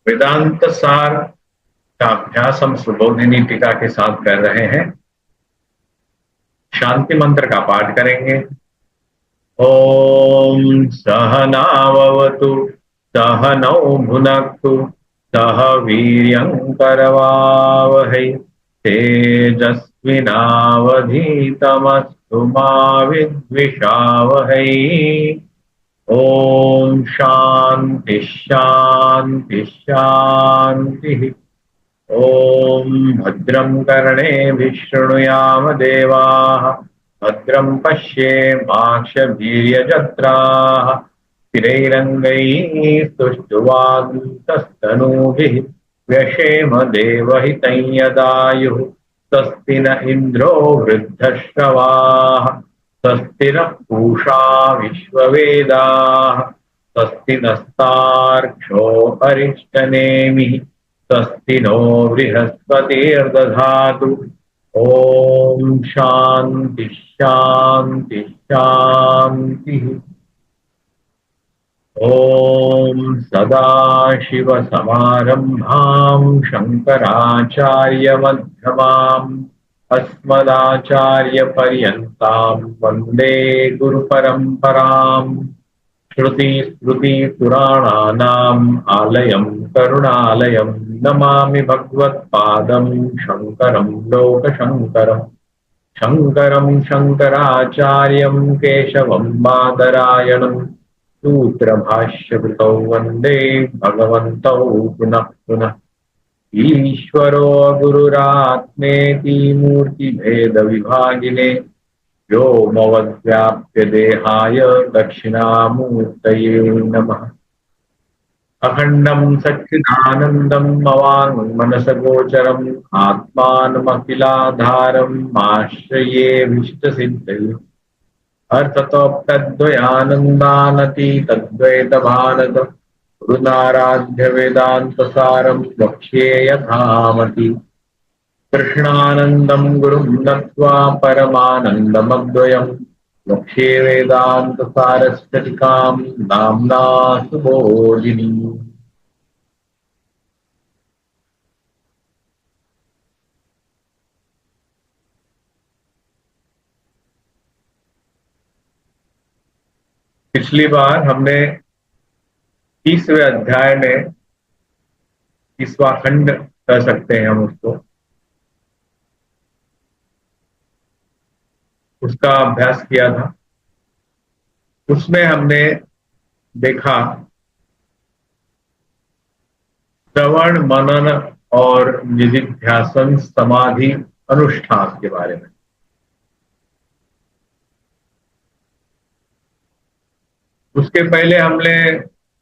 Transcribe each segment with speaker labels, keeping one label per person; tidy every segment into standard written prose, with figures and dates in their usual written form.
Speaker 1: वेदांत सार का अभ्यास हम सुबोधिनी टीका के साथ कर रहे हैं। शांति मंत्र का पाठ करेंगे। ओम सहनावतु सहनौ भुनक्तु सह वीर्यं करवावहै तेजस्विनावधीतमस्तु मा विद्विषावहै। ओम शांति शांति शांति। ओम भद्रं कर्णेभिः शृणुयाम देवाः भद्रं पश्येमाक्षभिर्यजत्राः स्थिरैरङ्गैः स्तुष्ट्वागुंसस्तनूभिः व्यशेम देवहितं यदायुः। स्वस्ति न इन्द्रो वृद्धश्रवाः स्वस्ति नः पूषा विश्ववेदाः स्वस्ति नस्तार्क्ष्यो अरिष्टनेमिः स्वस्ति नो बृहस्पतिर्दधातु। ओम शांति शांति शांति। ओम सदाशिवसमारम्भां शंकराचार्यमध्यमाम् अस्मदाचार्यपर्यन्तां वन्दे गुरुपरम्पराम्। श्रुतिस्मृतिपुराणानाम् आलयं करुणालयं नमामि भगवत्पादं शङ्करं लोकशङ्करम्। शङ्करं शङ्कराचार्यं केशवं बादरायणं सूत्रभाष्यकृतौ वन्दे भगवन्तौ पुनः पुनः। ईश्वरो गुरुरात्मेति मूर्तिभेदविभागिने व्योमवद्व्याप्य देहाय दक्षिणामूर्तये नमः। अखण्डं सच्चिदानन्दं अवाङ्मनसगोचरम् आत्मानमखिलाधारम् आश्रये भीष्टसिद्धये। अर्थतोऽप्यद्वयानन्दानतीतद्वैतभानत गुरुनाराध्य वेदान्तसारं वक्ष्ये यथामति। कृष्णानन्दं गुरुं नत्वा परमानन्दमद्वयम् वक्ष्ये वेदान्तसारस्य टीकां नाम्ना सुबोधिनी। पिछली बार हमने 30वें अध्याय में 30वां खंड कह सकते हैं हम उसको, उसका अभ्यास किया था। उसमें हमने देखा श्रवण मनन और निधिध्यासन समाधि अनुष्ठान के बारे में। उसके पहले हमने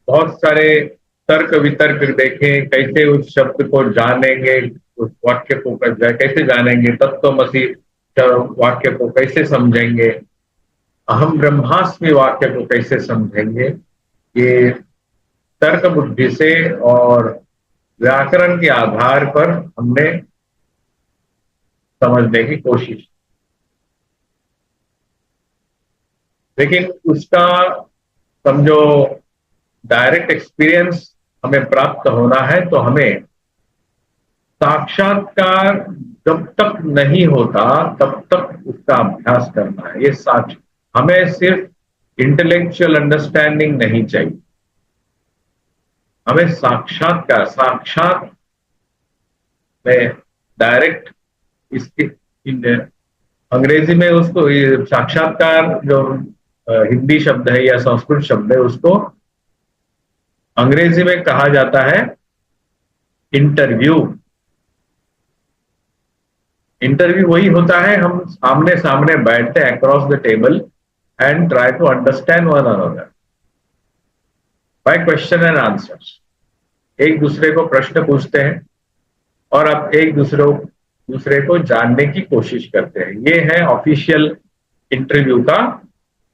Speaker 1: बहुत सारे तर्क वितर्क देखे, कैसे उस शब्द को जानेंगे, उस वाक्य को कैसे जानेंगे, तत्वमसि वाक्य को कैसे समझेंगे, अहम ब्रह्मास्मि वाक्य को कैसे समझेंगे। ये तर्क बुद्धि से और व्याकरण के आधार पर हमने समझने की कोशिश, लेकिन उसका समझो डायरेक्ट एक्सपीरियंस हमें प्राप्त होना है तो हमें साक्षात्कार जब तक नहीं होता तब तक उसका अभ्यास करना है। ये हमें सिर्फ इंटेलेक्चुअल अंडरस्टैंडिंग नहीं चाहिए, हमें साक्षात में डायरेक्ट इसके अंग्रेजी में उसको साक्षात्कार जो हिंदी शब्द है या संस्कृत शब्द है, उसको अंग्रेजी में कहा जाता है इंटरव्यू। इंटरव्यू वही होता है, हम आमने सामने बैठते हैं across the table and try to understand one another by question and answers. एक दूसरे को प्रश्न पूछते हैं और अब एक दूसरे को जानने की कोशिश करते हैं। ये है ऑफिशियल इंटरव्यू का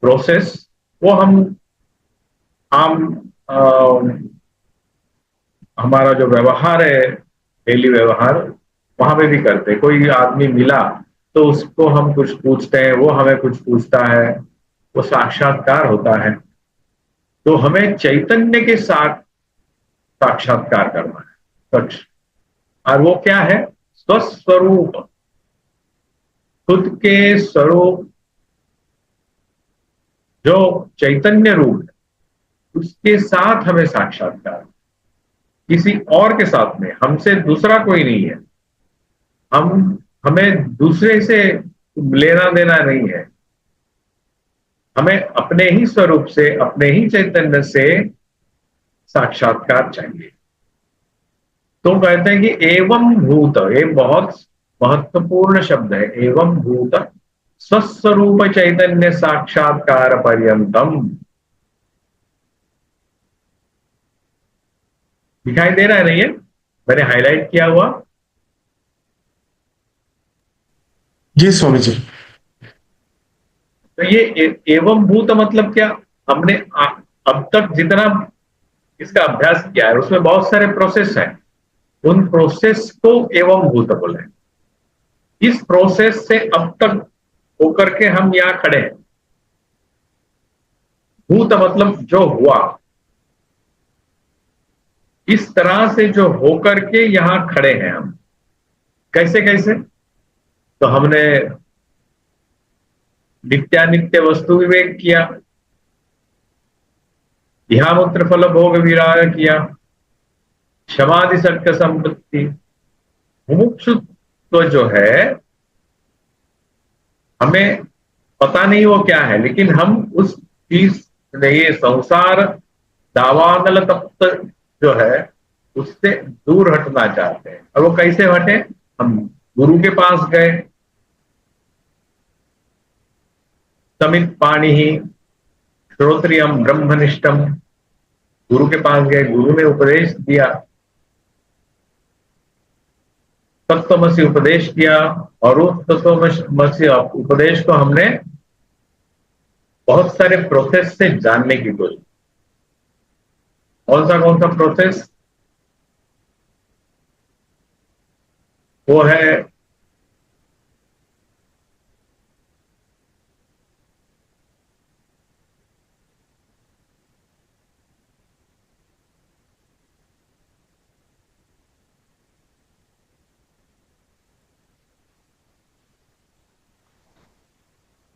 Speaker 1: प्रोसेस। वो हम हमारा जो व्यवहार है, डेली व्यवहार, वहां पे भी करते हैं। कोई आदमी मिला तो उसको हम कुछ पूछते हैं, वो हमें कुछ पूछता है, वो साक्षात्कार होता है। तो हमें चैतन्य के साथ साक्षात्कार करना है सच। और वो क्या है? स्वस्वरूप, खुद के स्वरूप जो चैतन्य रूप है उसके साथ हमें साक्षात्कार, किसी और के साथ में, हमसे दूसरा कोई नहीं है। हमें दूसरे से लेना देना नहीं है, हमें अपने ही स्वरूप से, अपने ही चैतन्य से साक्षात्कार चाहिए। तो कहते हैं कि एवं भूत, ये बहुत महत्वपूर्ण शब्द है, एवं भूत स्वस्वरूप चैतन्य साक्षात्कार पर्यंतम। दिखाई दे रहा है ना? ये मैंने हाईलाइट किया हुआ।
Speaker 2: जी स्वामी जी।
Speaker 1: तो ये एवं भूत मतलब क्या? हमने अब तक जितना इसका अभ्यास किया है उसमें बहुत सारे प्रोसेस हैं, उन प्रोसेस को एवं भूत बोले। इस प्रोसेस से अब तक होकर के हम यहां खड़े हैं। भूत मतलब जो हुआ, इस तरह से जो होकर के यहां खड़े हैं हम। कैसे कैसे? तो हमने नित्यानित्य वस्तु विवेक किया, इहामूत्र फल भोग विराग किया, समाधि सत्य संपत्ति, मुमुक्षुत्व जो है, हमें पता नहीं वो क्या है, लेकिन हम उस चीज, ये संसार दावानल तप्त जो है उससे दूर हटना चाहते हैं। और वो कैसे हटे? हम गुरु के पास गए, समित पाणी ही श्रोत्रियम ब्रह्मनिष्ठम, गुरु के पास गए, गुरु ने उपदेश दिया, तत्वमसी उपदेश किया, और उस तत्वमसी उपदेश को हमने बहुत सारे प्रोसेस से जानने की कोशिश। कौन सा प्रोसेस? वो है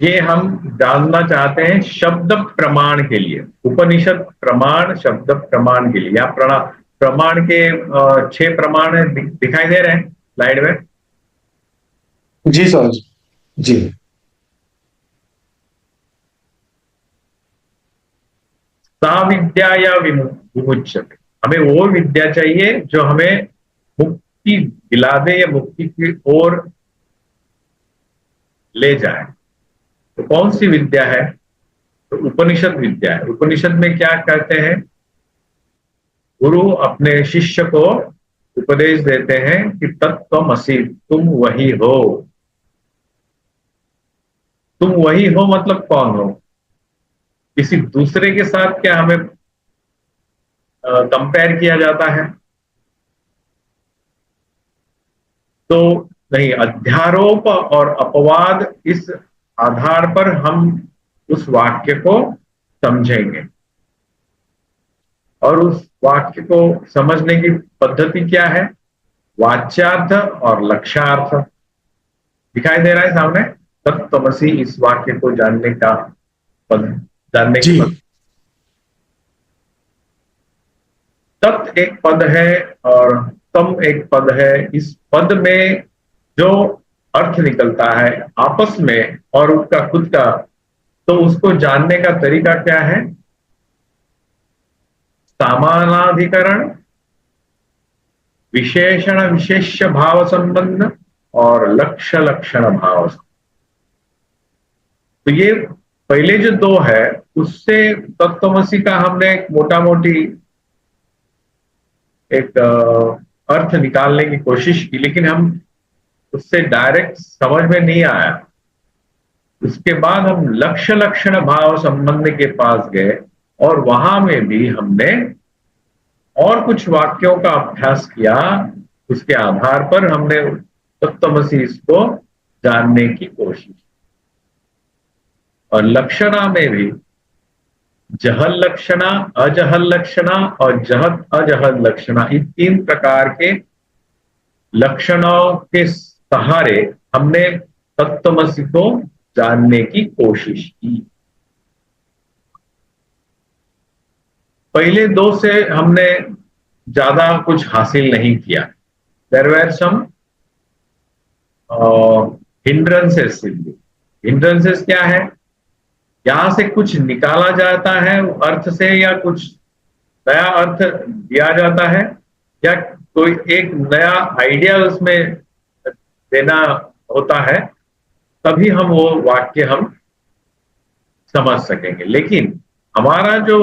Speaker 1: ये हम जानना चाहते हैं शब्द प्रमाण के लिए, उपनिषद प्रमाण, शब्द प्रमाण के लिए, या प्रमाण के 6 प्रमाण दिखाई दे रहे हैं स्लाइड में।
Speaker 2: जी स्वामी जी।
Speaker 1: सा विद्या या विमुच्यते, हमें वो विद्या चाहिए जो हमें मुक्ति दिला दे या मुक्ति की ओर ले जाए। तो कौन सी विद्या है? तो उपनिषद विद्या है। उपनिषद में क्या कहते हैं? गुरु अपने शिष्य को उपदेश देते हैं कि तत्त्वमसि, तुम वही हो। तुम वही हो मतलब कौन हो? किसी दूसरे के साथ क्या हमें कंपेयर किया जाता है? तो नहीं, अध्यारोप और अपवाद, इस आधार पर हम उस वाक्य को समझेंगे। और उस वाक्य को समझने की पद्धति क्या है? वाच्यार्थ और लक्ष्यार्थ दिखाई दे रहा है सामने। तत्त्वमसि, इस वाक्य को जानने का पद, जानने की
Speaker 2: जी
Speaker 1: पद्धति। तत् एक पद है और तम एक पद है। इस पद में जो अर्थ निकलता है आपस में और उसका खुद का, तो उसको जानने का तरीका क्या है? सामानाधिकरण, विशेषण विशेष्य भाव संबंध और लक्ष्य लक्षण भाव। तो ये पहले जो 2 है उससे तत्त्वमसि का हमने एक मोटा मोटी एक अर्थ निकालने की कोशिश की, लेकिन हम उससे डायरेक्ट समझ में नहीं आया। उसके बाद हम लक्ष्य लक्षण भाव संबंध के पास गए और वहां में भी हमने और कुछ वाक्यों का अभ्यास किया। उसके आधार पर हमने तत्त्वमसि इसको जानने की कोशिश। और लक्षणा में भी जहल लक्षणा, अजहल लक्षणा और जहत अजहल लक्षणा, इन तीन प्रकार के लक्षणों के सहारे हमने तत्वमसि को जानने की कोशिश की। पहले दो से हमने ज्यादा कुछ हासिल नहीं किया। There were some hindrances. Hindrances क्या है? यहां से कुछ निकाला जाता है अर्थ से, या कुछ नया अर्थ दिया जाता है, या कोई एक नया आइडिया उसमें देना होता है, तभी हम वो वाक्य हम समझ सकेंगे। लेकिन हमारा जो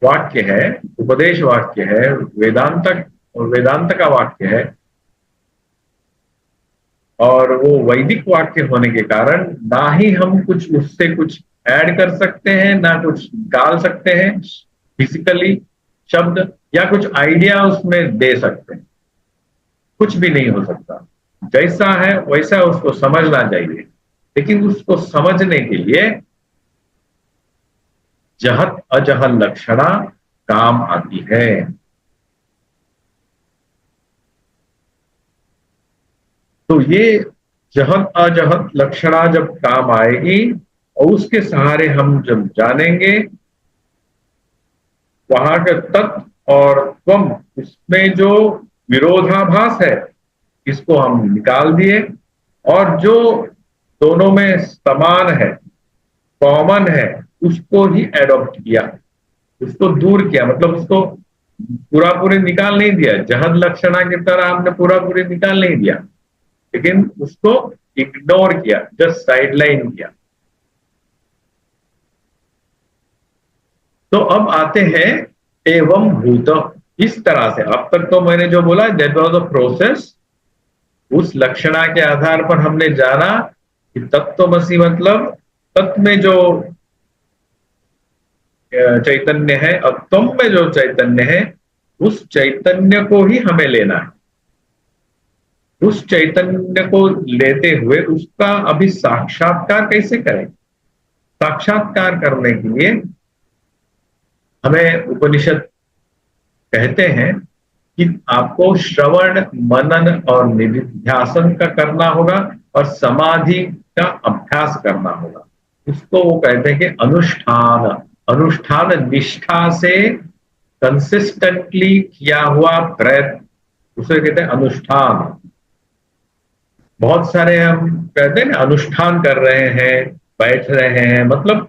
Speaker 1: वाक्य है, उपदेश वाक्य है, वेदांत का वाक्य है, और वो वैदिक वाक्य होने के कारण ना ही हम कुछ उससे कुछ ऐड कर सकते हैं, ना कुछ निकाल सकते हैं फिजिकली शब्द, या कुछ आइडिया उसमें दे सकते हैं। कुछ भी नहीं हो सकता। जैसा है वैसा उसको समझना चाहिए। लेकिन उसको समझने के लिए जहत अजहल लक्षणा काम आती है। तो ये जहत अजहत लक्षणा जब काम आएगी और उसके सहारे हम जब जानेंगे वहां के तत्व और त्वम, इसमें जो विरोधाभास है इसको हम निकाल दिए, और जो दोनों में समान है, कॉमन है, उसको ही एडॉप्ट किया, उसको दूर किया। मतलब उसको पूरा पूरी निकाल नहीं दिया, जहद लक्षणा की तरह हमने पूरा पूरी निकाल नहीं दिया, लेकिन उसको इग्नोर किया, जस्ट साइडलाइन किया। तो अब आते हैं एवं भूत। इस तरह से अब तक तो मैंने जो बोला दैट वाज अ प्रोसेस। उस लक्षणा के आधार पर हमने जाना कि तत्वमसि मतलब तत्व में जो चैतन्य है और तुम में जो चैतन्य है, उस चैतन्य को ही हमें लेना है। उस चैतन्य को लेते हुए उसका अभी साक्षात्कार कैसे करें? साक्षात्कार करने के लिए हमें उपनिषद कहते हैं कि आपको श्रवण, मनन और निधिध्यासन का करना होगा और समाधि का अभ्यास करना होगा। उसको वो कहते हैं कि अनुष्ठान। अनुष्ठान निष्ठा से कंसिस्टेंटली किया हुआ प्रयत्न, उसे कहते हैं अनुष्ठान। बहुत सारे हम कहते हैं ना अनुष्ठान कर रहे हैं, बैठ रहे हैं, मतलब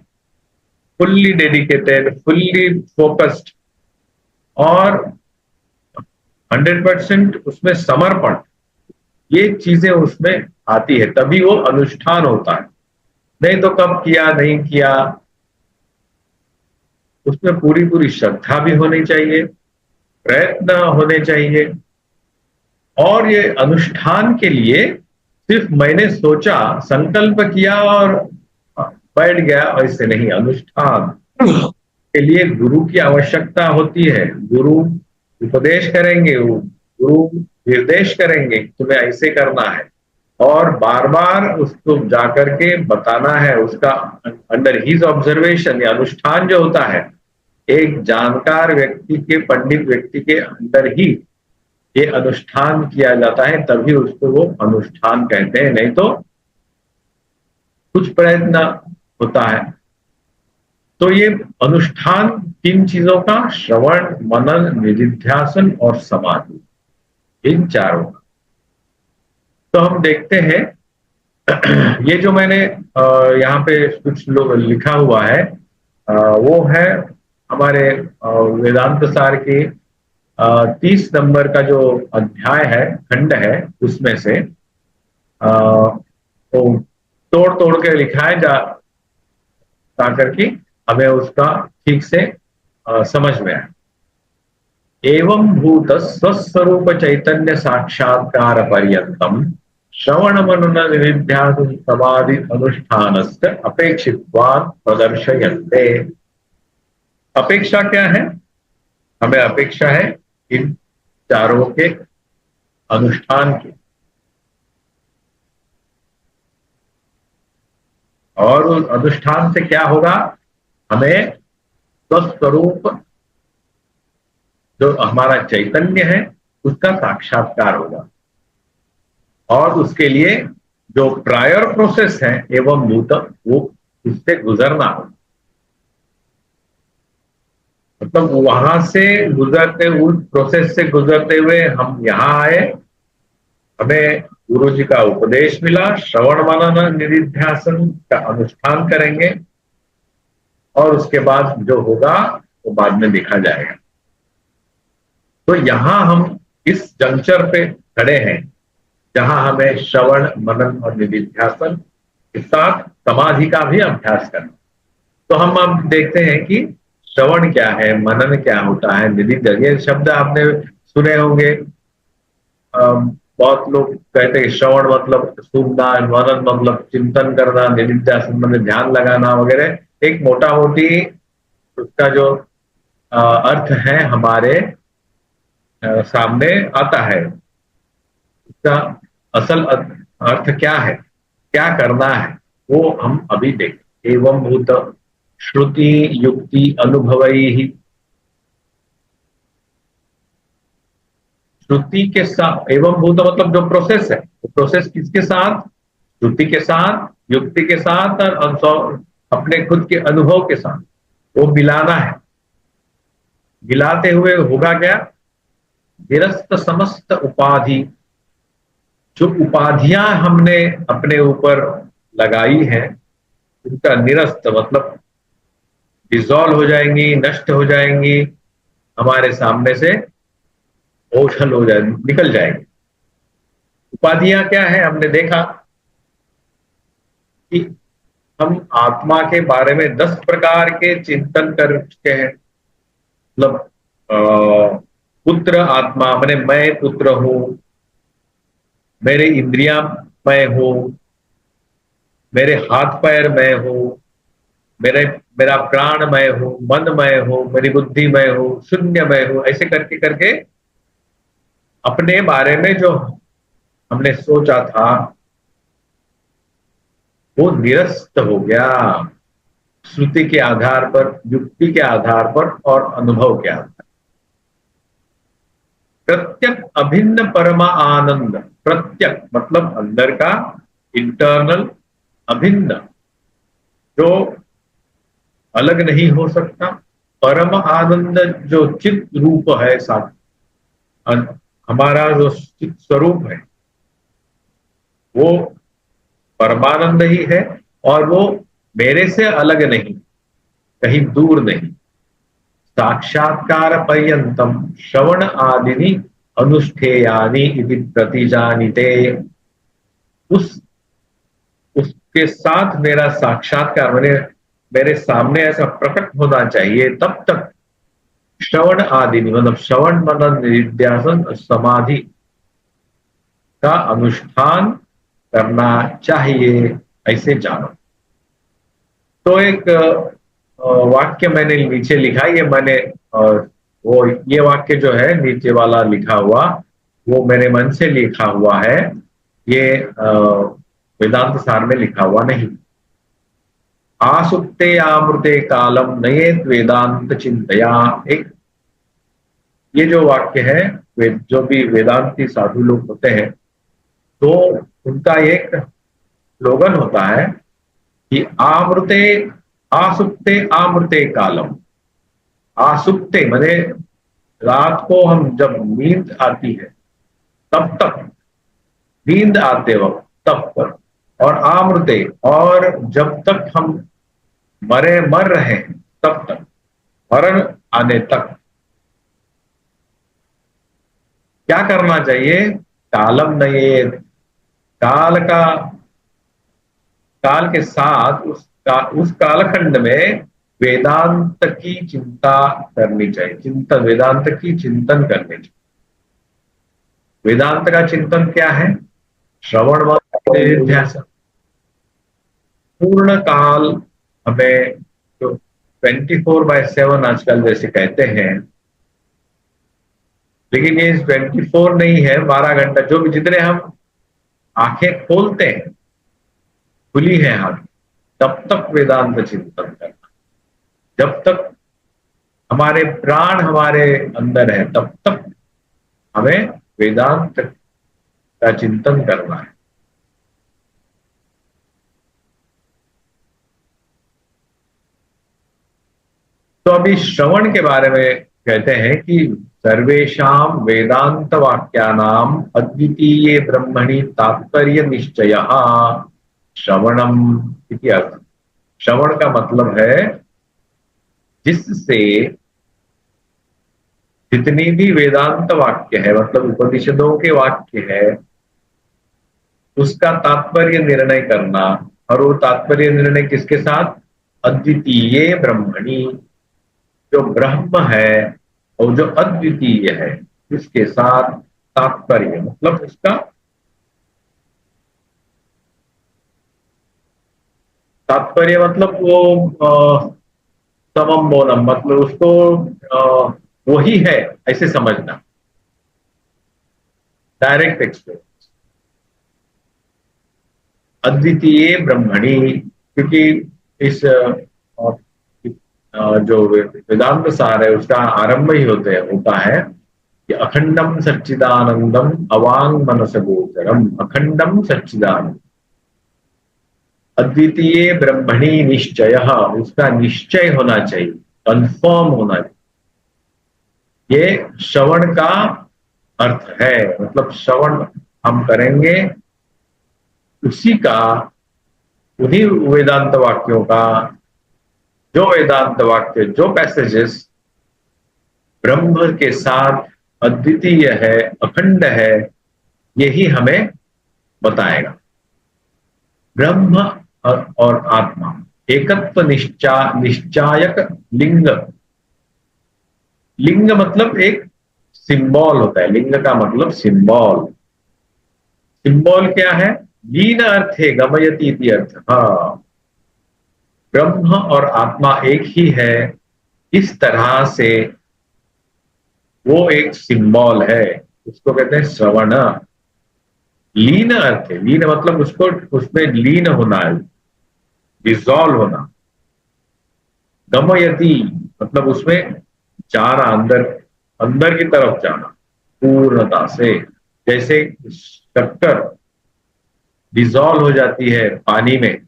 Speaker 1: फुल्ली डेडिकेटेड, फुल्ली फोकस्ड और 100% उसमें समर्पण, ये चीजें उसमें आती है, तभी वो अनुष्ठान होता है। नहीं तो कब किया नहीं किया, उसमें पूरी पूरी श्रद्धा भी होनी चाहिए, प्रयत्न होने चाहिए। और ये अनुष्ठान के लिए सिर्फ मैंने सोचा, संकल्प किया और बैठ गया, ऐसे नहीं। अनुष्ठान के लिए गुरु की आवश्यकता होती है। गुरु उपदेश करेंगे, वो गुरु निर्देश करेंगे कि तुम्हें ऐसे करना है, और बार बार उसको जाकर के बताना है। उसका अंडर हिज ऑब्जर्वेशन, या अनुष्ठान जो होता है, एक जानकार व्यक्ति के, पंडित व्यक्ति के अंदर ही ये अनुष्ठान किया जाता है, तभी उसको वो अनुष्ठान कहते हैं। नहीं तो कुछ प्रयत्न होता है। तो ये अनुष्ठान तीन चीजों का, श्रवण, मनन, निधिध्यासन और समाधि, इन चारों का। तो हम देखते हैं ये जो मैंने यहाँ पे कुछ लोग लिखा हुआ है, वो है हमारे वेदांत सार के 30 नंबर का जो अध्याय है, खंड है, उसमें से तो तोड़ तोड़ के लिखा है ताकर कि हमें उसका ठीक से समझ में आए। एवं भूत स्वस्वरूप चैतन्य साक्षात्कार पर्यंतम श्रवण मनन निधिध्यासन समाधि अनुष्ठानस्य अपेक्षित्वात् प्रदर्शयन्ते। अपेक्षा क्या है? हमें अपेक्षा है इन चारों के अनुष्ठान की, और उस अनुष्ठान से क्या होगा? हमें स्वस्वरूप जो हमारा चैतन्य है उसका साक्षात्कार होगा। और उसके लिए जो प्रायर प्रोसेस है एवं भूत, वो उससे गुजरना होगा। मतलब वहां से गुजरते, उस प्रोसेस से गुजरते हुए हम यहाँ आए, हमें गुरु जी का उपदेश मिला, श्रवण मनन निधिध्यासन का अनुष्ठान करेंगे और उसके बाद जो होगा वो बाद में देखा जाएगा। तो यहां हम इस जंक्चर पे खड़े हैं जहां हमें श्रवण मनन और निधिध्यासन के साथ समाधि का भी अभ्यास करना। तो हम अब देखते हैं कि श्रवण क्या है, मनन क्या होता है, निधि, ये शब्द आपने सुने होंगे। बहुत लोग कहते हैं श्रवण मतलब सुनना, मनन मतलब चिंतन करना, निधिध्यासन मतलब ध्यान लगाना वगैरह। एक मोटा मोटी उसका जो अर्थ है हमारे सामने आता है। इसका असल अर्थ क्या है, क्या करना है, वो हम अभी देखें। एवं भूत श्रुति युक्ति अनुभवई ही, श्रुति के साथ, एवं भूत मतलब जो प्रोसेस है, वो प्रोसेस किसके साथ, श्रुति के साथ, युक्ति के साथ और अपने खुद के अनुभव के साथ वो मिलाना है। मिलाते हुए होगा क्या, निरस्त समस्त उपाधि, जो उपाधियां हमने अपने ऊपर लगाई हैं उनका निरस्त मतलब डिसॉल्व हो जाएंगी, नष्ट हो जाएंगी, हमारे सामने से ओझल हो जाएंगी, निकल जाएंगी। उपाधियां क्या है, हमने देखा कि हम आत्मा के बारे में 10 प्रकार के चिंतन कर चुके हैं। मतलब पुत्र आत्मा, मैंने मैं पुत्र हूं, मेरे इंद्रियां मैं हूं, मेरे हाथ पैर मैं हूं, मेरे मेरा प्राण मैं हूं, मन मैं हूं, मेरी बुद्धि मैं हूं, शून्य मैं हूं, ऐसे करके करके अपने बारे में जो हमने सोचा था वो निरस्त हो गया, श्रुति के आधार पर, युक्ति के आधार पर और अनुभव के आधार पर। प्रत्यक अभिन्न परमा आनंद, प्रत्यक मतलब अंदर का, इंटरनल, अभिन्न जो अलग नहीं हो सकता, परम आनंद जो चित रूप है, साथ हमारा जो चित स्वरूप है वो परमानंद ही है और वो मेरे से अलग नहीं, कहीं दूर नहीं। साक्षात्कार पर्यंतम श्रवण आदिनी अनुष्ठेयानि इति प्रतिजानिते, उस उसके साथ मेरा साक्षात्कार, मेरे सामने ऐसा प्रकट होना चाहिए, तब तक श्रवण आदिनी मतलब श्रवण मनन निधिध्यासन समाधि का अनुष्ठान करना चाहिए, ऐसे जानो। तो एक वाक्य मैंने नीचे लिखा, ये मैंने वो ये वाक्य जो है नीचे वाला लिखा हुआ वो मेरे मन से लिखा हुआ है, ये वेदांत सार में लिखा हुआ नहीं। आसुप्ते आमृते कालम नयेत वेदांत चिंतया, एक ये जो वाक्य है, जो भी वेदांती साधु लोग होते हैं तो उनका एक स्लोगन होता है कि आमृते आसुप्ते आमृते कालम। आसुप्ते माने रात को हम जब नींद आती है तब तक, नींद आते वक्त तब तक, और आमृते और जब तक हम मर रहे हैं तब तक, मरण आने तक क्या करना चाहिए, कालम नये, काल का, काल के साथ उस कालखंड में वेदांत की चिंता करनी चाहिए, चिंतन, वेदांत की चिंतन करनी चाहिए। वेदांत का चिंतन क्या है, श्रवण व निधिध्यासन। पूर्ण काल हमें जो 24/7 आजकल जैसे कहते हैं, लेकिन ये 24 नहीं है, 12 घंटा, जो भी जितने हम आंखें खोलते हैं, खुली है आंखें, तब तक वेदांत चिंतन करना। जब तक हमारे प्राण हमारे अंदर है, तब तक हमें वेदांत का चिंतन करना है। तो अभी श्रवण के बारे में कहते हैं कि सर्वेषां वेदांत वाक्यानाम अद्वितीये ब्रह्मणि तात्पर्य निश्चय श्रवणम इति अर्थ। श्रवण का मतलब है जिससे जितनी भी वेदांत वाक्य है, मतलब उपनिषदों के वाक्य है, उसका तात्पर्य निर्णय करना। और वो तात्पर्य निर्णय किसके साथ? अद्वितीय ब्रह्मणि, जो ब्रह्म है और जो अद्वितीय है उसके साथ तात्पर्य, मतलब उसका तात्पर्य मतलब वो समम बोलम, मतलब उसको वही है ऐसे समझना, डायरेक्ट एक्सप्लेन। अद्वितीय ब्रह्मणि, क्योंकि इस जो वेदांत सार है उसका आरंभ ही होता है कि अखंडम सच्चिदानंदम अवांग मनस गोचरम। अखंडम सच्चिदानंद, अद्वितीय ब्रह्मणि निश्चय, उसका निश्चय होना चाहिए, कंफर्म होना चाहिए। ये श्रवण का अर्थ है, मतलब श्रवण हम करेंगे उसी का, उन्हीं वेदांत वाक्यों का, जो वेदांत वाक्य, जो पैसेजेस ब्रह्म के साथ अद्वितीय है, अखंड है, यही हमें बताएगा। ब्रह्म और आत्मा एकत्व निश्चायक लिंग। लिंग मतलब एक सिंबल होता है, लिंग का मतलब सिंबल। सिंबल क्या है? लीन अर्थ है, गमयती इति अर्थ। हाँ, ब्रह्म और आत्मा एक ही है, इस तरह से वो एक सिंबल है, उसको कहते हैं श्रवण। लीन अर्थ है, लीन मतलब उसको, उसमें लीन होना है, डिसॉल्व होना। गमयति मतलब उसमें जाना, अंदर अंदर की तरफ जाना पूर्णता से। जैसे शक्कर डिसॉल्व हो जाती है पानी में,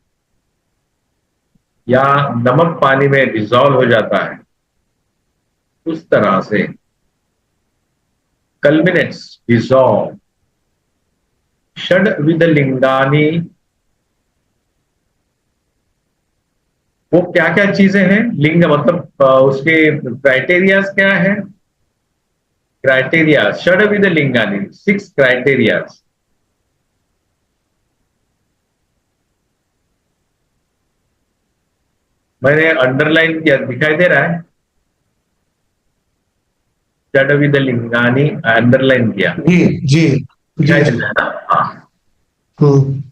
Speaker 1: या नमक पानी में डिसॉल्व हो जाता है, उस तरह से कल्मिनेट्स, डिसॉल्व। षड विध लिंगानी, वो क्या क्या चीजें हैं? लिंग मतलब उसके क्राइटेरियाज क्या है? क्राइटेरिया षड विध लिंगानी, 6 क्राइटेरियाज। मैंने अंडरलाइन किया, दिखाई दे रहा है? षड विध लिंगानी अंडरलाइन किया,
Speaker 2: जी जी जी
Speaker 1: दिखाई दे
Speaker 2: जी।
Speaker 1: रहा है ना? हाँ।
Speaker 2: हम्म।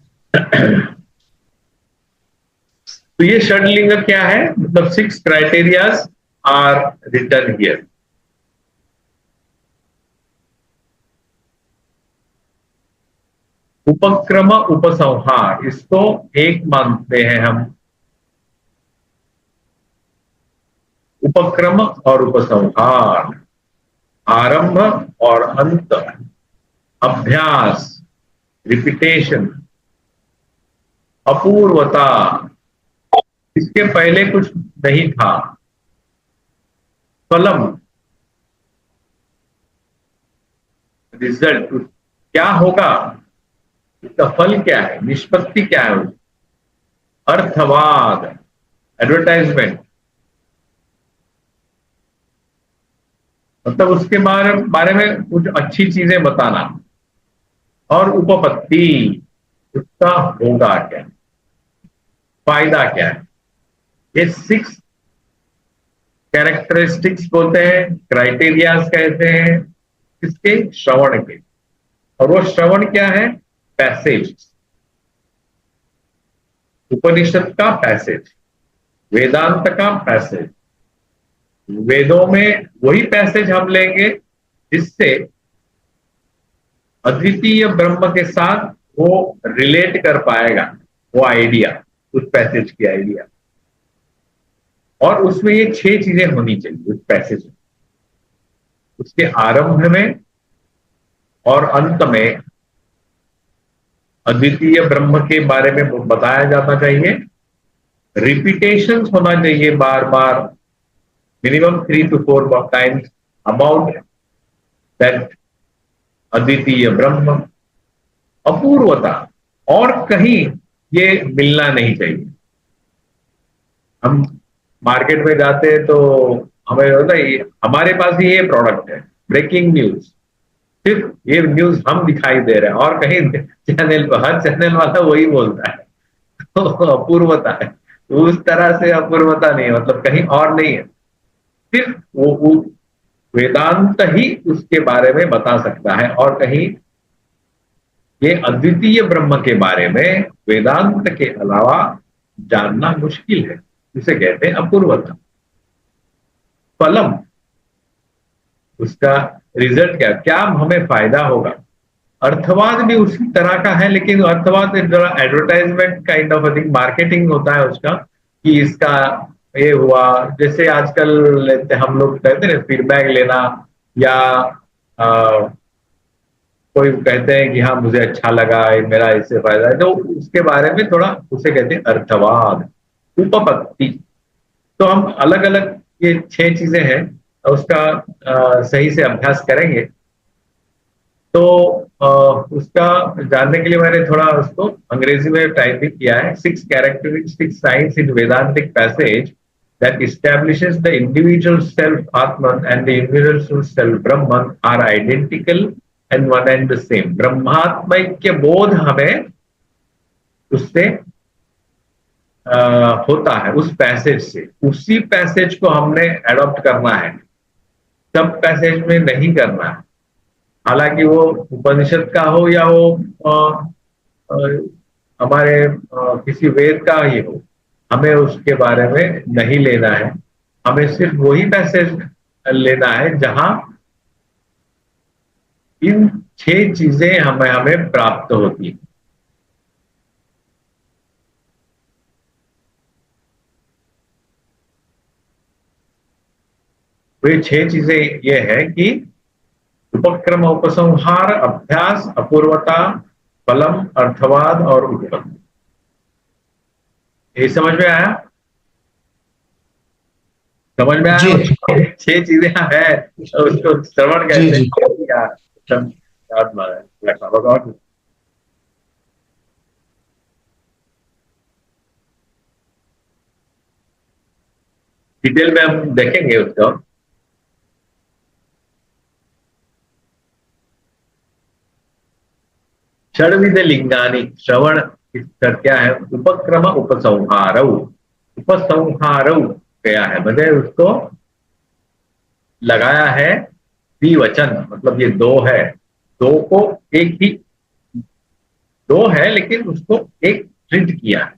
Speaker 1: तो ये षडलिंग क्या है? मतलब 6 क्राइटेरियाज आर रिटर्न हियर। उपक्रम उपसंहार, इसको एक मानते हैं हम। उपक्रम और उपसंहार, आरंभ और अंत, अभ्यास, रिपीटेशन, अपूर्वता, इसके पहले कुछ नहीं था, फलम, रिजल्ट, क्या होगा, इसका फल क्या है, निष्पत्ति क्या है, अर्थवाद, एडवर्टाइजमेंट, मतलब उसके बारे में कुछ अच्छी चीजें बताना, और उपपत्ति, उसका होगा क्या, फायदा क्या है। ये 6 कैरेक्टरिस्टिक्स बोलते हैं, क्राइटेरियाज कहते हैं इसके श्रवण के। और वो श्रवण क्या है? पैसेज, उपनिषद का पैसेज, वेदांत का पैसेज। वेदों में वही पैसेज हम लेंगे जिससे अद्वितीय ब्रह्म के साथ वो रिलेट कर पाएगा, वो आइडिया, उस पैसेज की आइडिया। और उसमें ये 6 चीजें होनी चाहिए उस पैसेज में। उसके आरंभ में और अंत में अद्वितीय ब्रह्म के बारे में बताया जाना चाहिए। रिपीटेशन होना चाहिए बार बार, minimum 3 to 4 times about that अद्वितीय ब्रह्म, अपूर्वता। और कहीं ये मिलना नहीं चाहिए। हम मार्केट में जाते हैं तो हमें होता है हमारे पास ही ये प्रोडक्ट है, ब्रेकिंग न्यूज, सिर्फ ये न्यूज हम दिखाई दे रहे हैं और कहीं चैनल पर हर चैनल वाला वही बोलता है। तो अपूर्वता है। तो उस तरह से अपूर्वता नहीं है, मतलब कहीं और नहीं है। सिर्फ वो वेदांत ही उसके बारे में बता सकता है, और कहीं ये अद्वितीय ब्रह्म के बारे में वेदांत के अलावा जानना मुश्किल है। इसे कहते हैं अपूर्वता। फलम, उसका रिजल्ट क्या क्या हमें फायदा होगा। अर्थवाद भी उसी तरह का है, लेकिन अर्थवाद जरा advertisement kind of thing, marketing होता है उसका, कि इसका ये हुआ। जैसे आजकल लेते हम लोग कहते हैं फीडबैक लेना, या कोई कहते हैं कि हाँ मुझे अच्छा लगा, मेरा इससे फायदा है, तो उसके बारे में थोड़ा उसे कहते हैं अर्थवाद। उपपत्ति, तो हम अलग अलग ये 6 चीजें हैं, उसका सही से अभ्यास करेंगे। तो उसका जानने के लिए मैंने थोड़ा उसको अंग्रेजी में टाइप भी किया है। 6 characteristic signs in Vedantic passage that establishes the individual self Atman and the universal self Brahman are identical and one and the same। ब्रह्मात्मैक्य बोध हमें उससे होता है, उस पैसेज से। उसी पैसेज को हमने एडॉप्ट करना है, सब पैसेज में नहीं करना है। हालांकि वो उपनिषद का हो या वो अ, हमारे किसी वेद का ही हो, हमें उसके बारे में नहीं लेना है। हमें सिर्फ वही पैसेज लेना है जहां इन 6 चीजें हमें प्राप्त होती हैं। वे 6 चीजें ये है कि उपक्रम, उपसंहार, अभ्यास, अपूर्वता, फलम, अर्थवाद और उत्पत्ति। ये समझ में आया? समझ में
Speaker 2: जी
Speaker 1: आया? 6 चीजें है, तो उसको श्रवण
Speaker 2: जी
Speaker 1: कहते
Speaker 2: जी
Speaker 1: हैं या डिटेल में हम देखेंगे उसको। षड्विध लिंगानी, श्रवण क्या है? उपक्रम उपसंहारौ, उपसंहारौ क्या है? मतलब उसको लगाया है द्विवचन, मतलब ये दो है, दो को एक ही, दो है लेकिन उसको एक ट्रीट किया है।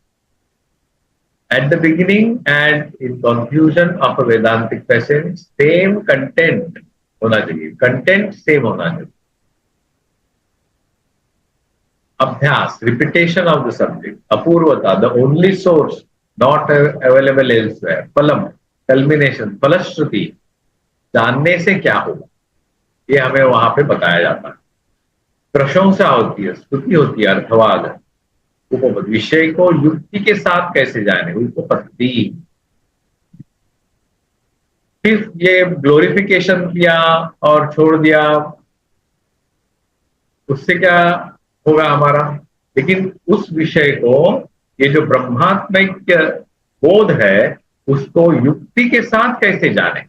Speaker 1: At the beginning and in conclusion of a Vedantic passage same content होना चाहिए, कंटेंट सेम होना चाहिए। अभ्यास, रिपीटेशन ऑफ द सब्जेक्ट। अपूर्वता, the only source not available elsewhere. फलम, कल्मिनेशन, फलश्रुति, जानने से क्या होगा, ये हमें वहां पे बताया जाता है। प्रशंसा होती है, स्तुति होती है, अर्थवाद। उपपद, विषय को युक्ति के साथ कैसे जाने, उपपत्ति। सिर्फ ये ग्लोरिफिकेशन किया और छोड़ दिया, उससे क्या होगा हमारा? लेकिन उस विषय को, ये जो ब्रह्मात्मिक बोध है, उसको युक्ति के साथ कैसे जाने।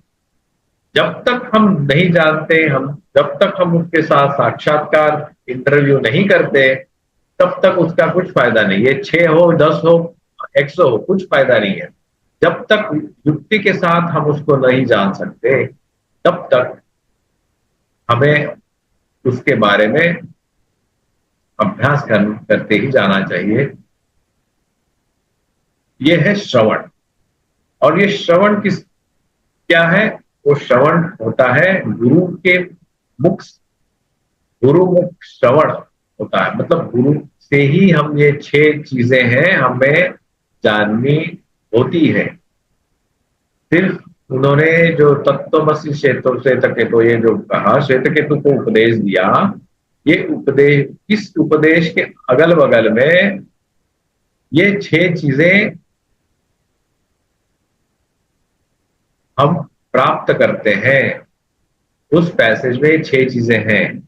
Speaker 1: जब तक हम नहीं जानते, हम जब तक हम उसके साथ साक्षात्कार इंटरव्यू नहीं करते, तब तक उसका कुछ फायदा नहीं। ये 6 हो, 10 हो, 100 हो, कुछ फायदा नहीं है। जब तक युक्ति के साथ हम उसको नहीं जान सकते, तब तक हमें उसके बारे में अभ्यास करते ही जाना चाहिए। यह है श्रवण। और ये श्रवण क्या है? वो श्रवण होता है गुरु के मुख, गुरु मुख श्रवण होता है। मतलब गुरु से ही हम ये 6 चीजें हैं हमें जाननी होती है। सिर्फ उन्होंने जो तत्वमसि श्वेत केतु ये जो कहा, श्वेत केतु को उपदेश दिया, ये उपदेश, इस उपदेश के अगल बगल में ये 6 चीजें हम प्राप्त करते हैं। उस पैसेज में 6 चीजें हैं,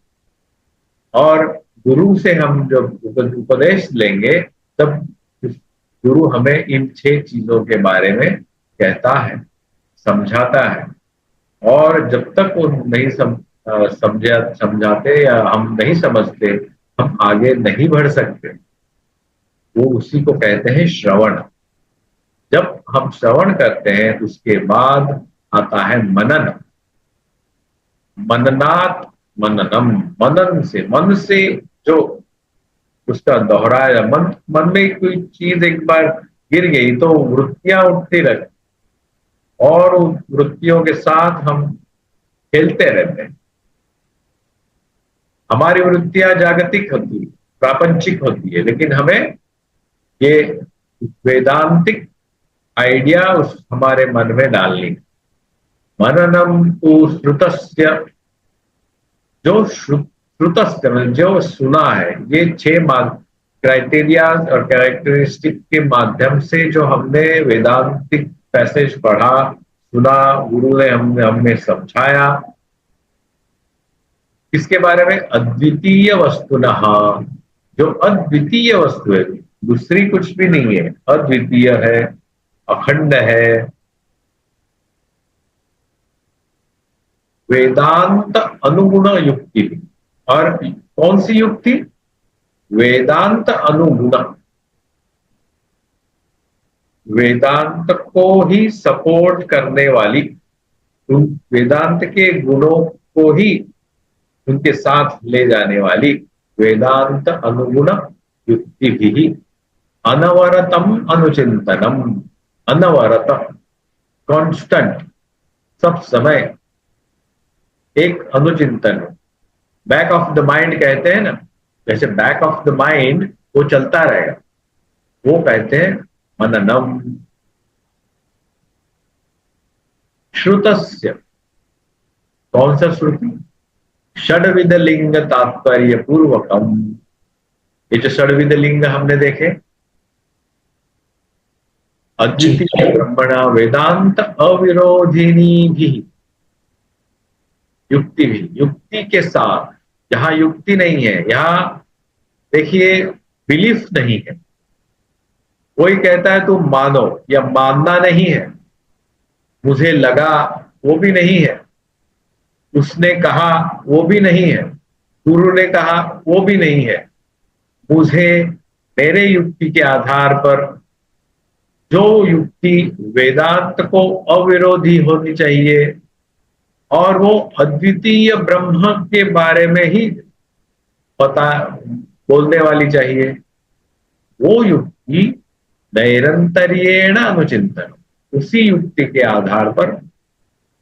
Speaker 1: और गुरु से हम जब उपदेश लेंगे तब गुरु हमें इन 6 चीजों के बारे में कहता है, समझाता है। और जब तक वो नहीं समझाते या हम नहीं समझते, हम आगे नहीं बढ़ सकते। वो उसी को कहते हैं श्रवण। जब हम श्रवण करते हैं उसके बाद आता है मनन। मननात् मननम, मनन से, मन से जो उसका दोहराया, मन में कोई चीज एक बार गिर गई तो वृत्तियां उठती रहती, और उन वृत्तियों के साथ हम खेलते रहते हैं। हमारी वृत्तियां जागतिक होती है, प्रापंचिक होती है, लेकिन हमें ये वेदांतिक आइडिया उस हमारे मन में डालनी। मननम तो श्रुतस्य, जो श्रुतस्य मतलब जो सुना है, ये 6 क्राइटेरिया और कैरेक्टरिस्टिक के माध्यम से जो हमने वेदांतिक पैसेज पढ़ा, सुना, गुरु ने हमें समझाया। इसके बारे में अद्वितीय वस्तुनः, जो अद्वितीय वस्तु है, दूसरी कुछ भी नहीं है, अद्वितीय है, अखंड है, वेदांत अनुगुण युक्ति। और कौन सी युक्ति? वेदांत अनुगुण, वेदांत को ही सपोर्ट करने वाली, उन वेदांत के गुणों को ही उनके साथ ले जाने वाली वेदांत अनुगुण युक्ति भी। अनवरतम अनुचिंतनम, अनवरत, कांस्टेंट, सब समय एक अनुचिंतन। बैक ऑफ द माइंड कहते हैं ना, जैसे बैक ऑफ द माइंड वो चलता रहेगा, वो कहते हैं मननम। श्रुतस्य, कौन सा श्रुति? षड्विध लिंग तात्पर्य पूर्वकम। ये जो षड्विध लिंग हमने देखे, अद्वितीय ब्रह्मणा वेदांत अविरोधिनी भी, युक्ति भी, युक्ति के साथ। यहां युक्ति नहीं है, यहां देखिए बिलीफ नहीं है। कोई कहता है तुम मानो, या मानना नहीं है, मुझे लगा वो भी नहीं है, उसने कहा वो भी नहीं है, गुरु ने कहा वो भी नहीं है। मुझे मेरे युक्ति के आधार पर, जो युक्ति वेदांत को अविरोधी होनी चाहिए और वो अद्वितीय ब्रह्म के बारे में ही पता बोलने वाली चाहिए, वो युक्ति नैरंतर्येण अनुचिंतन, उसी युक्ति के आधार पर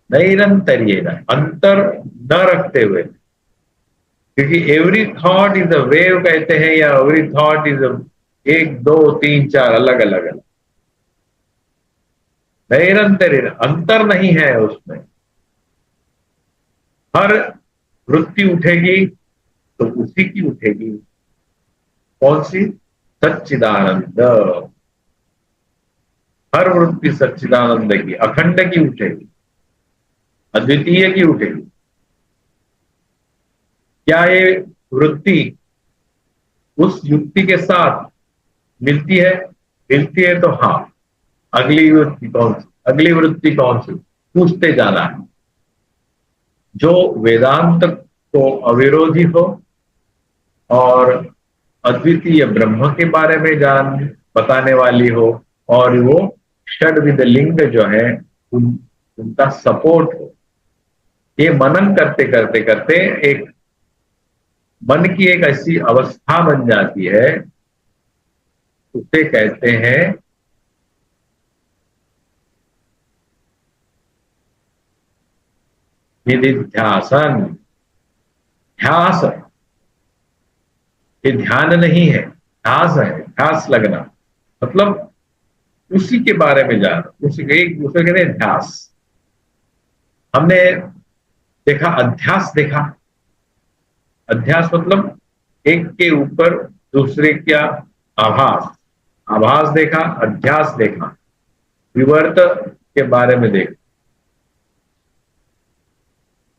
Speaker 1: नैरंतर्येण, अंतर न रखते हुए, क्योंकि every thought is a wave कहते हैं, या एवरी थॉट इज 1 2 3 4 अलग अलग अलग, नैरंतर्येण, अंतर नहीं है उसमें। हर वृत्ति उठेगी तो उसी की उठेगी, कौन सी? सच्चिदानंद। हर वृत्ति सच्चिदानंद की, अखंड की उठेगी, अद्वितीय की उठेगी। क्या ये वृत्ति उस युक्ति के साथ मिलती है? मिलती है तो हाँ। अगली वृत्ति कौन सी? अगली वृत्ति कौन सी? पूछते जाना है, जो वेदांत को अविरोधी हो और अद्वितीय ब्रह्म के बारे में बताने वाली हो, और वो षड्विध लिंग जो है उनका सपोर्ट हो। ये मनन करते करते करते एक मन की एक ऐसी अवस्था बन जाती है, उसे कहते हैं निधिध्यासन। ध्यास, ये ध्यान नहीं है, ध्यास है, ध्यास लगना। मतलब उसी के बारे में जाना, उसी के एक दूसरे के ध्यास। हमने देखा, अध्यास देखा। अध्यास मतलब एक के ऊपर दूसरे का आभास। आभास देखा, अध्यास देखा, विवर्त के बारे में देखा।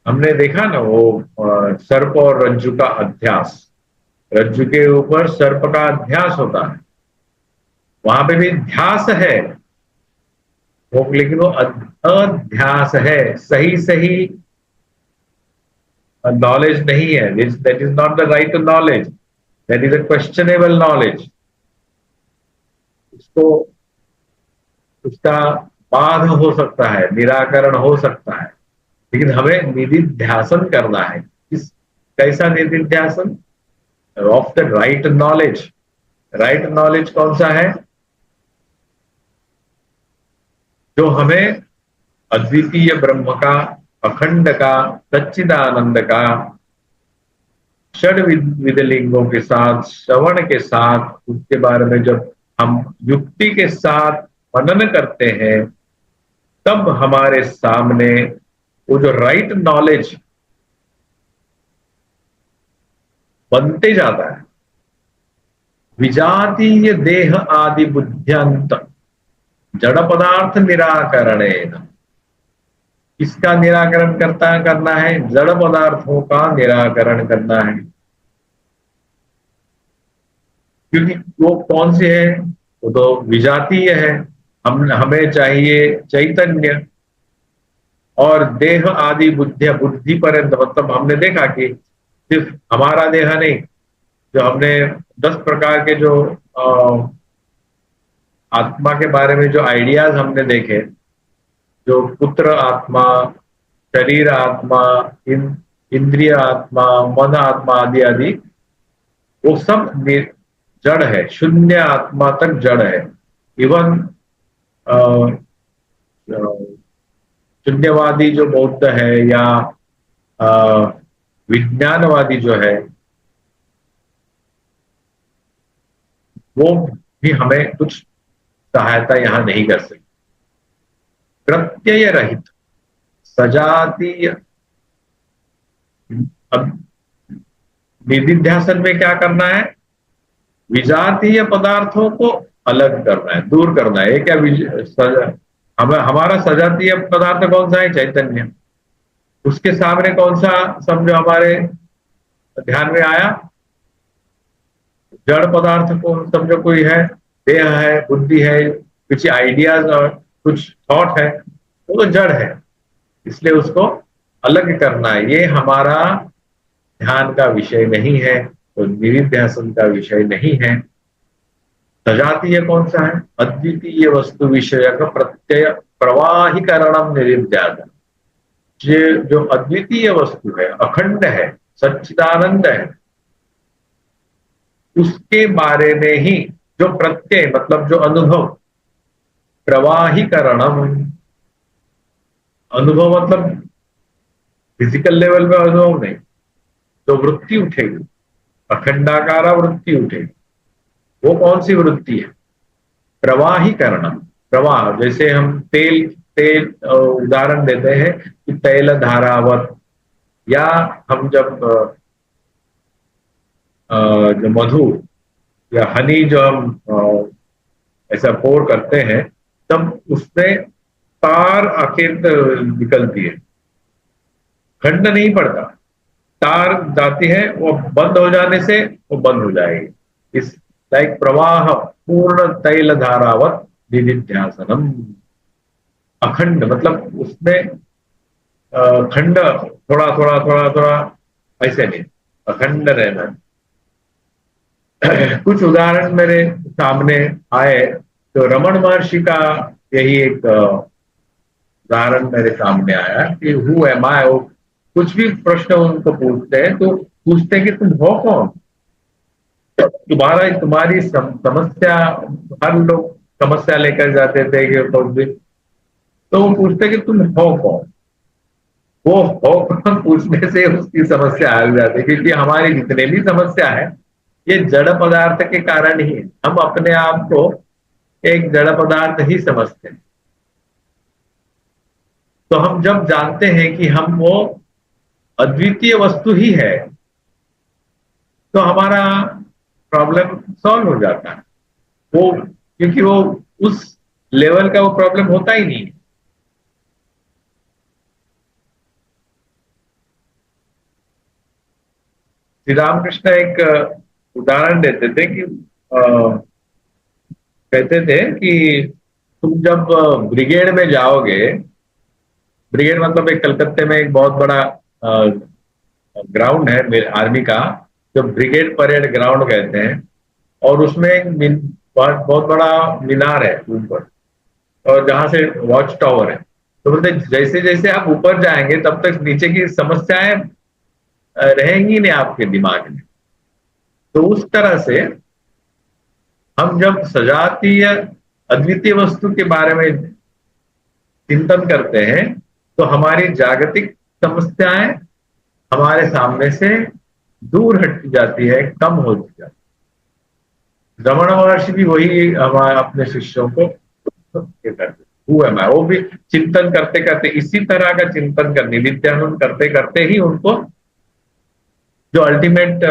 Speaker 1: हमने देखा ना वो सर्प और रज्जु का अध्यास। रज्जु के ऊपर सर्प का अध्यास होता है, वहां पे भी ध्यास है वो, लेकिन वो अध्यास है, सही सही नॉलेज नहीं है। That is not the right knowledge, that is a questionable knowledge. उसको, उसका बाध हो सकता है, निराकरण हो सकता है, लेकिन हमें निधिध्यासन करना है। किस, कैसा निधिध्यासन? Of the right knowledge. Right knowledge कौन सा है? जो हमें अद्वितीय ब्रह्म का, अखंड का, सच्चिदानंद का, षड विधलिंगों के साथ, श्रवण के साथ, उसके बारे में जब हम युक्ति के साथ मनन करते हैं, तब हमारे सामने वो जो राइट नॉलेज बनते जाता है। विजातीय देह आदि बुद्ध्यांत जड़ पदार्थ निराकरणेन। किसका निराकरण करना है? जड़ पदार्थों का निराकरण करना है। क्योंकि वो कौन से है? वो तो विजातीय है। हमें चाहिए चैतन्य। और देह आदि बुद्धि पर्यंत, मतलब हमने देखा कि सिर्फ हमारा देह नहीं, जो हमने 10 प्रकार के जो आत्मा के बारे में जो आइडियाज हमने देखे, जो पुत्र आत्मा, शरीर आत्मा, इंद्रिय आत्मा, मन आत्मा आदि आदि, वो सब जड़ है, शून्य आत्मा तक जड़ है। इवन शून्यवादी जो बौद्ध है या विज्ञानवादी जो है, वो भी हमें कुछ सहायता यहां नहीं कर सकते। प्रत्यय रहित सजातीय। अब निधिध्यासन में क्या करना है? विजातीय पदार्थों को अलग करना है, दूर करना है। ये क्या हमारा सजातीय पदार्थ कौन सा है? चैतन्य। उसके सामने कौन सा समझो हमारे ध्यान में आया? जड़ पदार्थ को समझो कोई है, देह है, बुद्धि है, कुछ आइडियाज और कुछ थॉट है, वो तो जड़ है, इसलिए उसको अलग करना है। ये हमारा ध्यान का विषय नहीं है, तो निधिध्यासन का विषय नहीं है। सजातीय कौन सा है? अद्वितीय वस्तु विषय का प्रत्यय प्रवाहीकरणम निधिध्यासन। जो अद्वितीय वस्तु है, अखंड है, सच्चिदानंद है, उसके बारे में ही जो प्रत्यय, मतलब जो अनुभव, प्रवाहीकरणम। अनुभव मतलब फिजिकल लेवल पे अनुभव नहीं, तो वृत्ति उठेगी, अखंडाकारा वृत्ति उठेगी। वो कौन सी वृत्ति है? प्रवाहीकरणम। प्रवाह, जैसे हम तेल तेल उदाहरण देते हैं कि तैल धारावत, या हम जब जो मधु या हनी जो हम ऐसा पोर करते हैं, तब उसमें तार आखिर निकलती है, खंड नहीं पड़ता, तार जाती है, वो बंद हो जाने से वो बंद हो जाएगी। इस लाइक प्रवाह पूर्ण तैल धारावत निधिध्यासनम। अखंड मतलब उसमें खंड थोड़ा थोड़ा थोड़ा थोड़ा ऐसे नहीं, अखंड रहना। कुछ उदाहरण मेरे सामने आए, तो रमन महर्षि का यही एक उदाहरण मेरे सामने आया कि हु एम आई। वो कुछ भी प्रश्न उनको पूछते हैं तो पूछते हैं कि तुम हो कौन? तुम्हारी समस्या, हर लोग समस्या लेकर जाते थे कि तो वो पूछते कि तुम हो कौन? वो हो कौन पूछने से उसकी समस्या हल जाती है, क्योंकि हमारी जितने भी समस्या है ये जड़ पदार्थ के कारण ही है। हम अपने आप को एक जड़ पदार्थ ही समझते हैं। तो हम जब जानते हैं कि हम वो अद्वितीय वस्तु ही है, तो हमारा प्रॉब्लम सॉल्व हो जाता है। वो क्योंकि वो उस लेवल का वो प्रॉब्लम होता ही नहीं। श्री रामकृष्ण एक उदाहरण देते थे कि कहते थे कि तुम जब ब्रिगेड में जाओगे, ब्रिगेड मतलब एक कलकत्ते में एक बहुत बड़ा ग्राउंड है आर्मी का, जो ब्रिगेड परेड ग्राउंड कहते हैं, और उसमें एक बहुत बड़ा मीनार है ऊपर, और जहां से वॉच टावर है। तो बोलते जैसे जैसे आप ऊपर जाएंगे तब तक नीचे की समस्याएं रहेंगी नहीं आपके दिमाग में। तो उस तरह से हम जब सजातीय अद्वितीय वस्तु के बारे में चिंतन करते हैं, तो हमारी जागतिक समस्याएं हमारे सामने से दूर हट जाती है, कम होती जाती है। रमण महर्षि भी वही हमारे अपने शिष्यों को करते, हुआ मैं वो भी चिंतन करते करते, इसी तरह का चिंतन करने नित्यानंद करते करते ही उनको जो अल्टीमेट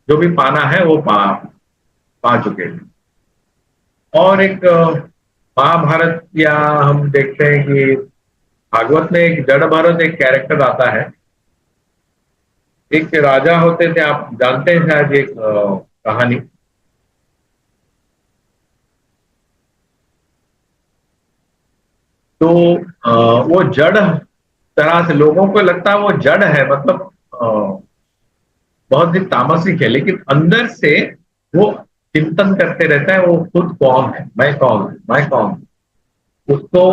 Speaker 1: जो भी पाना है वो पा चुके हैं। और एक महाभारत, या हम देखते हैं कि भागवत में एक जड़ भरत एक कैरेक्टर आता है। एक राजा होते थे, आप जानते हैं शायद एक कहानी। तो वो जड़ तरह से लोगों को लगता है वो जड़ है, मतलब बहुत ही तामसिक है, लेकिन अंदर से वो चिंतन करते रहता है वो खुद कौन है, मैं कौन हूं, मैं कौन हूं। उसको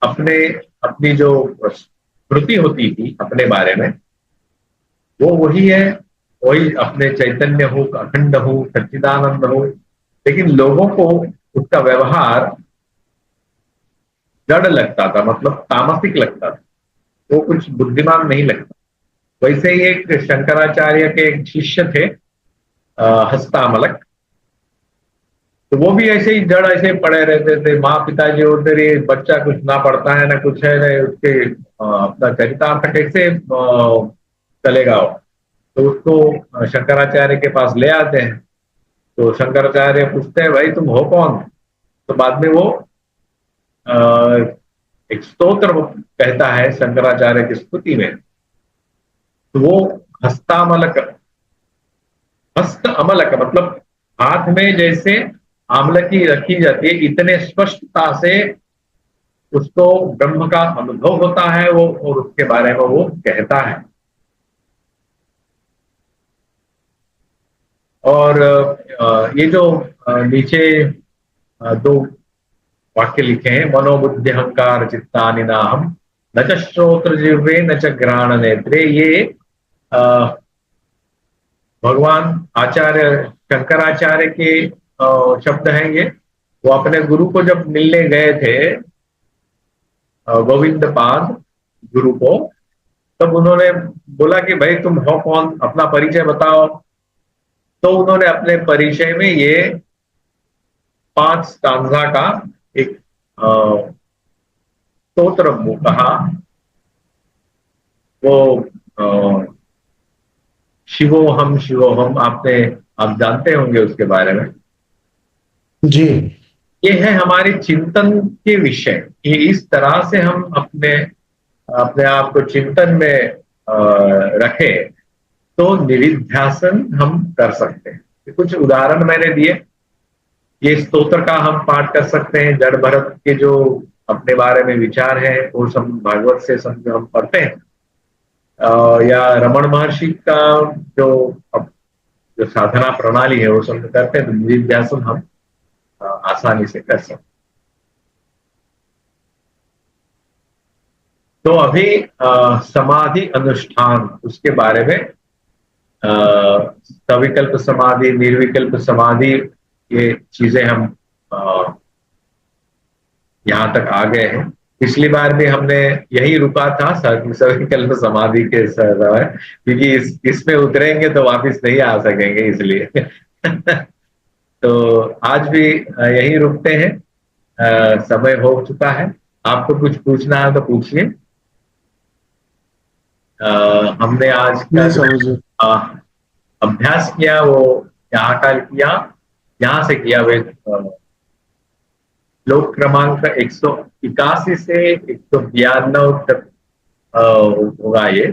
Speaker 1: अपने अपनी जो स्मृति होती थी अपने बारे में, वो वही है, वही अपने चैतन्य हो, अखंड हो, सच्चिदानंद हो। लेकिन लोगों को उसका व्यवहार जड़ लगता था, मतलब तामसिक लगता था, वो कुछ बुद्धिमान नहीं लगता। वैसे ही एक शंकराचार्य के एक शिष्य थे हस्तामलक। तो वो भी ऐसे ही जड़ ऐसे पड़े रहते थे, माँ पिताजी होते रहे, बच्चा कुछ ना पढ़ता है ना कुछ है, ना उसके अपना चरितार्थ कैसे चलेगा वो। तो उसको शंकराचार्य के पास ले आते हैं। तो शंकराचार्य पूछते हैं भाई तुम हो कौन। तो बाद में वो एक स्तोत्र कहता है शंकराचार्य की स्तुति में। तो वो हस्तामलक, हस्त अमलक मतलब हाथ में जैसे आमलकी रखी जाती है, इतने स्पष्टता से उसको ब्रह्म का अनुभव होता है वो, और उसके बारे में वो कहता है। और ये जो नीचे दो वाक्य लिखे हैं, मनोबुद्धि अहंकार चित्तानि नाहम न च श्रोत्र जिह्वे न च घ्राण नेत्रे, ये भगवान आचार्य शंकराचार्य के शब्द हैं ये। वो अपने गुरु को जब मिलने गए थे, गोविंद पाद गुरु को, तब उन्होंने बोला कि भाई तुम हो कौन, अपना परिचय बताओ। तो उन्होंने अपने परिचय में ये 5 स्टांजा का एक स्तोत्र कहा। वो शिवोहम शिवोहम, आप जानते होंगे उसके बारे में।
Speaker 2: जी
Speaker 1: ये है हमारे चिंतन के विषय, ये इस तरह से हम अपने अपने आप को चिंतन में रखें तो निरिध्यासन हम कर सकते हैं। कुछ उदाहरण मैंने दिए। ये स्तोत्र का हम पाठ कर सकते हैं। जड़ भरत के जो अपने बारे में विचार है वो सब भागवत से समझ हम पढ़ते हैं। या रमण महर्षि का जो जो साधना प्रणाली है वो सब करते हैं, तो निधिध्यासन हम आसानी से कर सकते हैं। तो अभी समाधि अनुष्ठान, उसके बारे में सविकल्प समाधि, निर्विकल्प समाधि, ये चीजें हम यहां तक आ गए हैं। पिछली बार भी हमने यही रुका था सविकल्प समाधि के समय, क्योंकि इसमें उतरेंगे तो वापस नहीं आ सकेंगे, इसलिए तो आज भी यहीं रुकते हैं। समय हो चुका है। आपको कुछ पूछना है तो पूछिए। हमने आज का
Speaker 2: नहीं
Speaker 1: जो
Speaker 2: स्वामी जी।
Speaker 1: अभ्यास किया वो यहाँ का किया, यहाँ से किया वे श्लोक क्रमांक 181 से 192 तक होगा ये।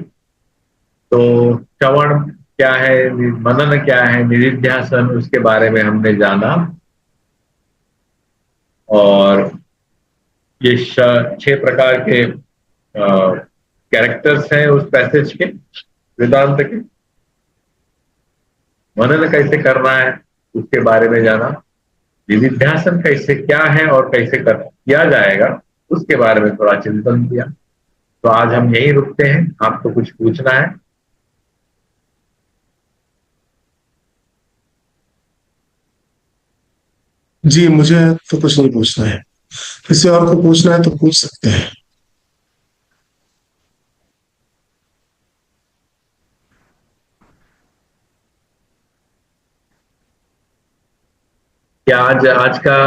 Speaker 1: तो श्रवण क्या है, मनन क्या है, निधिध्यासन, उसके बारे में हमने जाना। और ये 6 प्रकार के कैरेक्टर्स हैं उस पैसेज के, वेदांत के। मनन कैसे करना है उसके बारे में जाना। निधिध्यासन कैसे क्या है और कैसे किया जाएगा उसके बारे में थोड़ा चिंतन किया। तो आज हम यहीं रुकते हैं। आपको कुछ पूछना है?
Speaker 2: जी मुझे तो कुछ नहीं पूछना है। किसी और को पूछना है तो पूछ सकते हैं।
Speaker 1: क्या आज आज का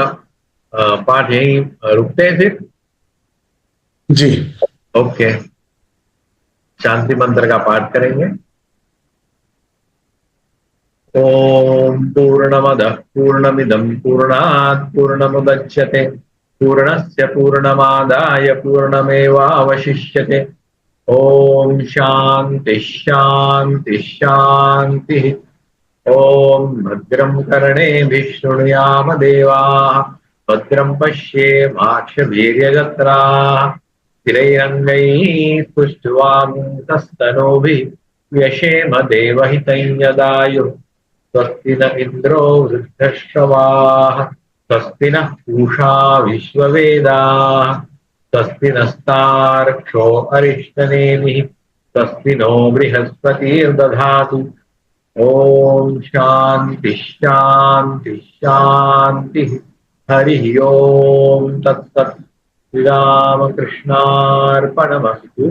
Speaker 1: पाठ यहीं रुकते हैं फिर?
Speaker 2: जी।
Speaker 1: ओके। शांति मंत्र का पाठ करेंगे। ओम पूर्णमदः पूर्णमिदं पूर्णात् पूर्णमुदच्यते पूर्णस्य पूर्णमादाय पूर्णमेवावशिष्यते। ओम शांति शांति शांति। ओम भद्रं कर्णेभिः शृणुयाम देवाः भद्रं पश्येमाक्षभिर्यजत्राः स्थिरैरङ्गैः पुष्ट्वांसस्तनूभिः व्यशेम देवहितं यदायुः। स्वस्ति न इन्द्रो वृद्धश्रवाः स्वस्ति नः पूषा विश्ववेदाः स्वस्ति नस्तार्क्ष्यो अरिष्टनेमिः स्वस्ति नो बृहस्पतिर्दधातु। ओम शांति शांति शांति। हरि ओम तत्सत्। श्री रामकृष्णार्पणमस्तु।